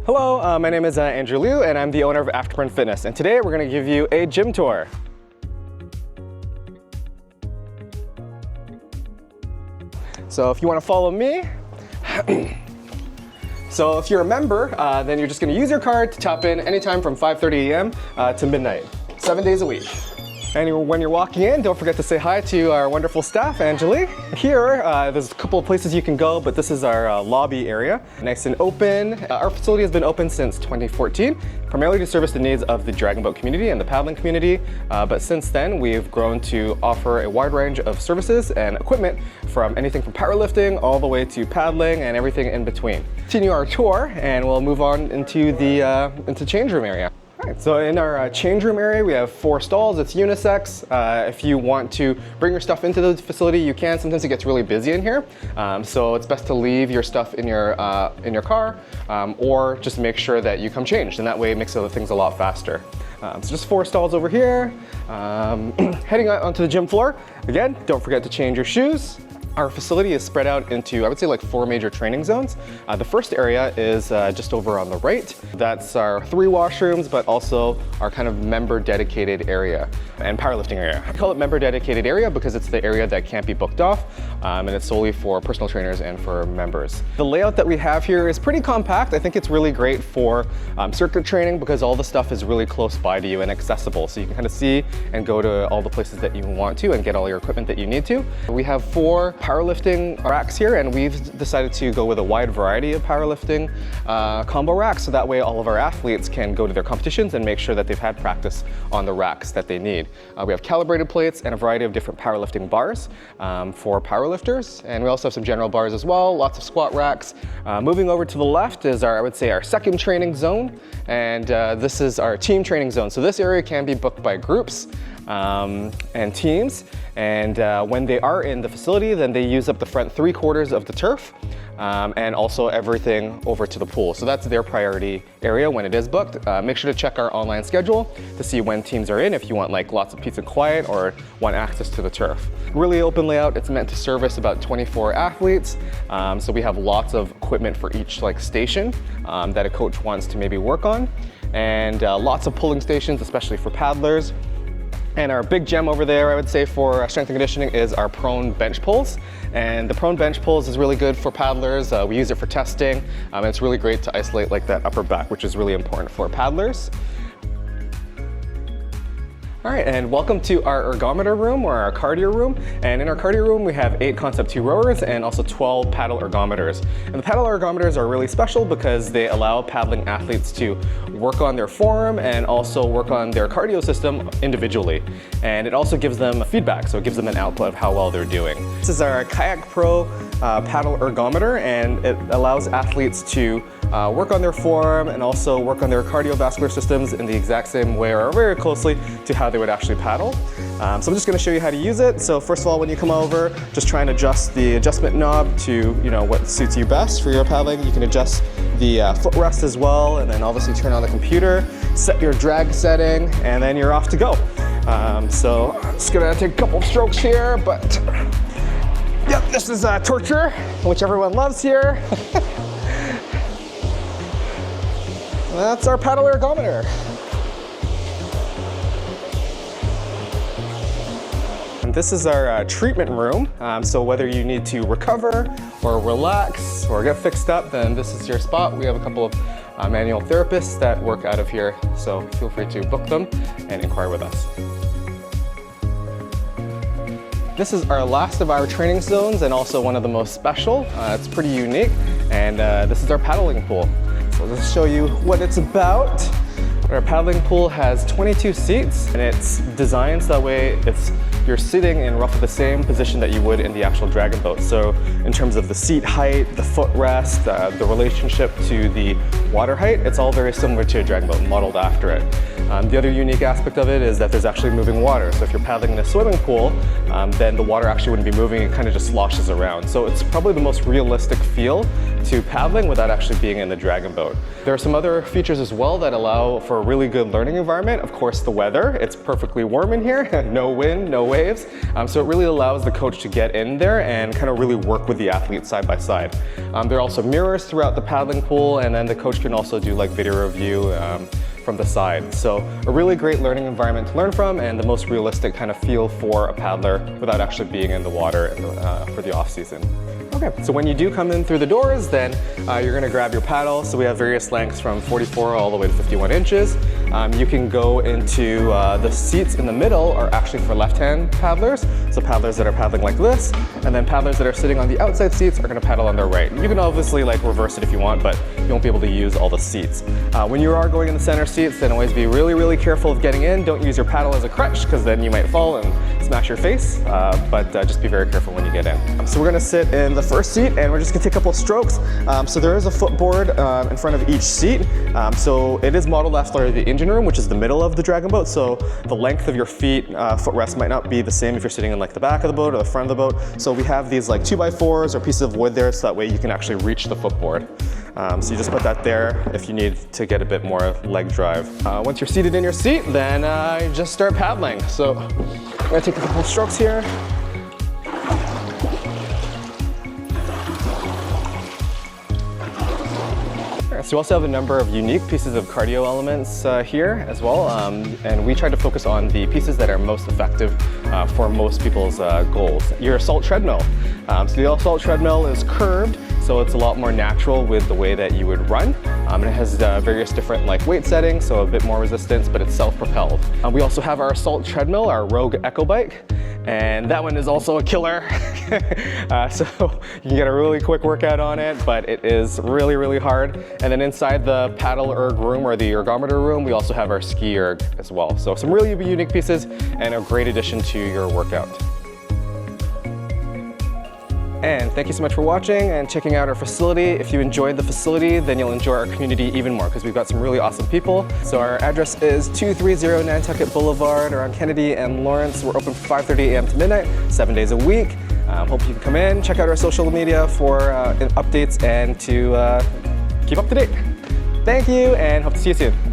Hello, my name is Andrew Liu, and I'm the owner of Afterburn Fitness, and today we're going to give you a gym tour. So if you want to follow me, so if you're a member, then you're just going to use your card to tap in anytime from 5:30 a.m. To midnight, 7 days a week. And when you're walking in, don't forget to say hi to our wonderful staff, Angelique. Here, there's a couple of places you can go, but this is our lobby area. Nice and open. Our facility has been open since 2014, primarily to service the needs of the dragon boat community and the paddling community. But since then, we've grown to offer a wide range of services and equipment from anything from powerlifting all the way to paddling and everything in between. Continue our tour, and we'll move on into the change room area. Alright, so in our change room area, we have 4 stalls. It's unisex. If you want to bring your stuff into the facility, you can. Sometimes it gets really busy in here, so it's best to leave your stuff in your car, or just make sure that you come changed, and that way it makes other things a lot faster. So just 4 stalls over here. Heading out onto the gym floor. Again, don't forget to change your shoes. Our facility is spread out into, I would say, like 4 major training zones. The first area is just over on the right. That's our 3 washrooms, but also our kind of member dedicated area and powerlifting area. I call it member dedicated area because it's the area that can't be booked off, and it's solely for personal trainers and for members. The layout that we have here is pretty compact. I think it's really great for circuit training because all the stuff is really close by to you and accessible. So you can kind of see and go to all the places that you want to and get all your equipment that you need to. We have 4 powerlifting racks here, and we've decided to go with a wide variety of powerlifting combo racks, so that way all of our athletes can go to their competitions and make sure that they've had practice on the racks that they need. We have calibrated plates and a variety of different powerlifting bars for powerlifters, and we also have some general bars as well, lots of squat racks. Moving over to the left is I would say our second training zone, and this is our team training zone. So this area can be booked by groups and teams, and when they are in the facility, then they use up the front 3/4 of the turf, and also everything over to the pool. So that's their priority area when it is booked. Make sure to check our online schedule to see when teams are in if you want like lots of peace and quiet or want access to the turf. Really open layout. It's meant to service about 24 athletes. So we have lots of equipment for each like station that a coach wants to maybe work on, and lots of pulling stations, especially for paddlers. And our big gem over there, I would say, for strength and conditioning is our prone bench pulls. And the prone bench pulls is really good for paddlers. We use it for testing. And it's really great to isolate like that upper back, which is really important for paddlers. All right, and welcome to our ergometer room, or our cardio room. And in our cardio room, we have 8 Concept 2 rowers and also 12 paddle ergometers. And the paddle ergometers are really special because they allow paddling athletes to work on their form and also work on their cardio system individually. And it also gives them feedback, so it gives them an output of how well they're doing. This is our Kayak Pro paddle ergometer, and it allows athletes to work on their form and also work on their cardiovascular systems in the exact same way, or very closely to how they would actually paddle. So I'm just going to show you how to use it. So first of all, when you come over, just try and adjust the adjustment knob to what suits you best for your paddling. You can adjust the footrest as well, and then obviously turn on the computer, set your drag setting, and then you're off to go. So I'm just going to take a couple of strokes here, but yep, this is torture, which everyone loves here. That's our paddle ergometer. And this is our treatment room. So whether you need to recover or relax or get fixed up, then this is your spot. We have a couple of manual therapists that work out of here, so feel free to book them and inquire with us. This is our last of our training zones and also one of the most special. It's pretty unique, and this is our paddling pool. So let's show you what it's about. Our paddling pool has 22 seats, and it's designed so that way you're sitting in roughly the same position that you would in the actual dragon boat. So in terms of the seat height, the footrest, the relationship to the water height, it's all very similar to a dragon boat, modeled after it. The other unique aspect of it is that there's actually moving water. So if you're paddling in a swimming pool, then the water actually wouldn't be moving, it kind of just sloshes around. So it's probably the most realistic feel to paddling without actually being in the dragon boat. There are some other features as well that allow for a really good learning environment. Of course, the weather, it's perfectly warm in here, no wind, no waves. So it really allows the coach to get in there and kind of really work with the athletes side by side. There are also mirrors throughout the paddling pool, and then the coach can also do like video review from the side. So a really great learning environment to learn from, and the most realistic kind of feel for a paddler without actually being in the water for the off season. Okay, so when you do come in through the doors, then you're gonna grab your paddle. So we have various lengths from 44 all the way to 51 inches. You can go into the seats in the middle are actually for left-hand paddlers. So paddlers that are paddling like this, and then paddlers that are sitting on the outside seats are gonna paddle on their right. You can obviously like reverse it if you want, but you won't be able to use all the seats. When you are going in the center seats, then always be really, really careful of getting in. Don't use your paddle as a crutch, because then you might fall and smash your face, but just be very careful when you get in. So we're gonna sit in the first seat, and we're just gonna take a couple strokes. So there is a footboard in front of each seat. So it is modeled after the engine room, which is the middle of the dragon boat. So the length of your feet, footrest might not be the same if you're sitting in like the back of the boat or the front of the boat. So we have these like 2x4s or pieces of wood there, so that way you can actually reach the footboard. So you just put that there if you need to get a bit more leg drive. Once you're seated in your seat, then you just start paddling. So I'm gonna take a couple strokes here. So we also have a number of unique pieces of cardio elements here as well, and we try to focus on the pieces that are most effective for most people's goals. Your assault treadmill. So the assault treadmill is curved, so it's a lot more natural with the way that you would run. And it has various different like weight settings, so a bit more resistance, but it's self-propelled. We also have our assault treadmill, our Rogue Echo bike. And that one is also a killer. So you can get a really quick workout on it, but it is really, really hard. And then inside the paddle erg room or the ergometer room, we also have our ski erg as well. So some really unique pieces and a great addition to your workout. And thank you so much for watching and checking out our facility. If you enjoyed the facility, then you'll enjoy our community even more, because we've got some really awesome people. So our address is 230 Nantucket Boulevard around Kennedy and Lawrence. We're open from 5:30 a.m. to midnight, 7 days a week. Hope you can come in, check out our social media for updates and to keep up to date. Thank you, and hope to see you soon.